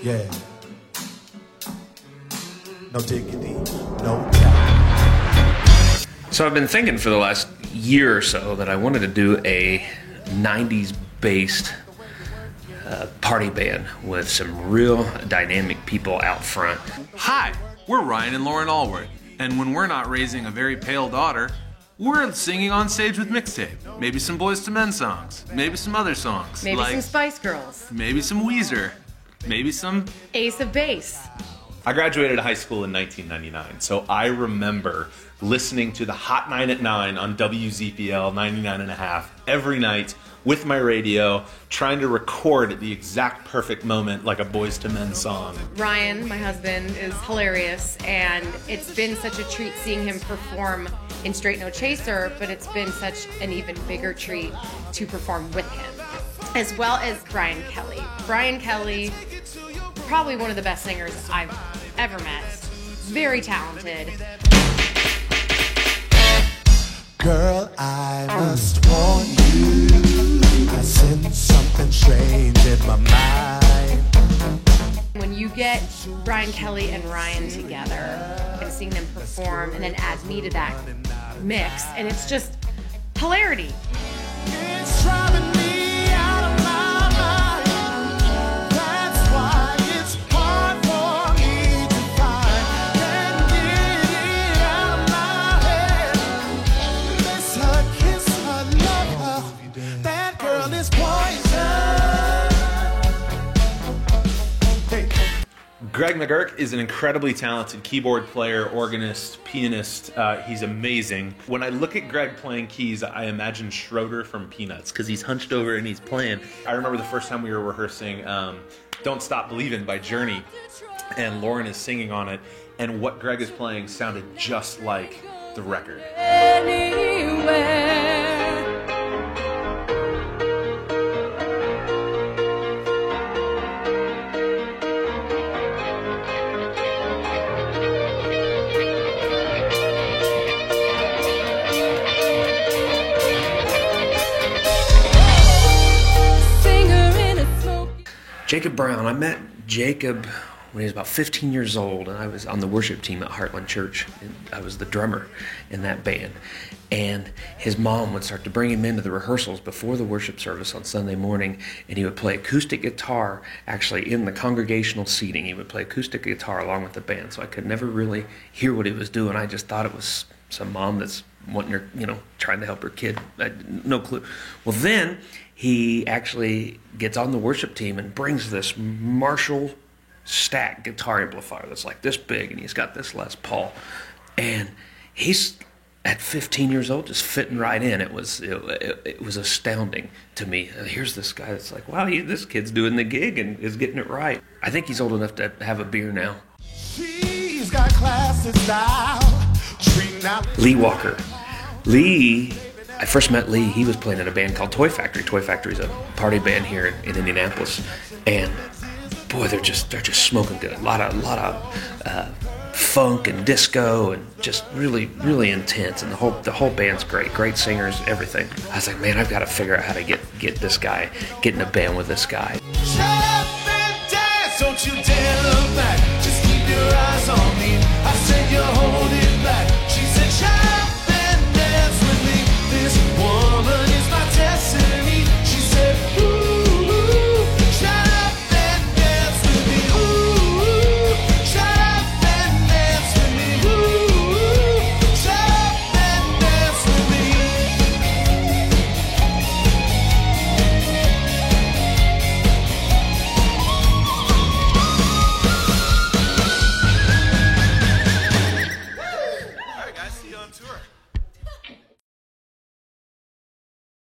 Yeah. No diggity, no doubt. So I've been thinking for the last year or so that I wanted to do a 90s based party band with some real dynamic people out front. Hi, we're Ryan and Lauren Allworth, and when we're not raising a very pale daughter, we're singing on stage with Mixtape. Maybe some Boyz II Men songs, maybe some other songs. Maybe like some Spice Girls. Maybe some Weezer. Maybe some Ace of Base. I graduated high school in 1999, so I remember listening to the Hot 9 at 9 on WZPL 99.5 every night with my radio, trying to record the exact perfect moment like a Boyz II Men song. Ryan, my husband, is hilarious, and it's been such a treat seeing him perform in Straight No Chaser, but it's been such an even bigger treat to perform with him, as well as Brian Kelly. Brian Kelly, probably one of the best singers I've ever met. Very talented. Girl, I must warn you, I sense something strange in my mind. When you get Brian Kelly and Ryan together and seeing them perform and then add me to that mix, and it's just hilarity. It's driving me out of my mind. That's why it's hard for me to find. Can't get it out of my head. Miss her, kiss her, love her. That girl is poison. Hey. Greg McGurk is an incredibly talented keyboard player, organist, pianist. He's amazing. When I look at Greg playing keys, I imagine Schroeder from Peanuts because he's hunched over and he's playing. I remember the first time we were rehearsing Don't Stop Believin' by Journey, and Lauren is singing on it, and what Greg is playing sounded just like the record. Jacob Brown. I met Jacob when he was about 15 years old, and I was on the worship team at Heartland Church. I was the drummer in that band. And his mom would start to bring him into the rehearsals before the worship service on Sunday morning, and he would play acoustic guitar actually in the congregational seating. He would play acoustic guitar along with the band, so I could never really hear what he was doing. I just thought it was some mom that's wanting her, trying to help her kid. I had no clue. Well, then he actually gets on the worship team and brings this Marshall Stack guitar amplifier that's like this big, and he's got this Les Paul, and he's at 15 years old just fitting right in. It was astounding to me. Here's this guy that's like, wow, this kid's doing the gig and is getting it right. I think he's old enough to have a beer now. She's got class and style. Lee Walker. Lee, I first met Lee, he was playing in a band called Toy Factory. Toy Factory's a party band here in Indianapolis, and boy, they're just smoking good. A lot of funk and disco, and just really, really intense. And the whole band's great singers, everything. I was like, man, I've got to figure out how to get this guy, get in a band with this guy. Shut up and dance, don't you dare look back. Just keep your eyes on me. I said you're home.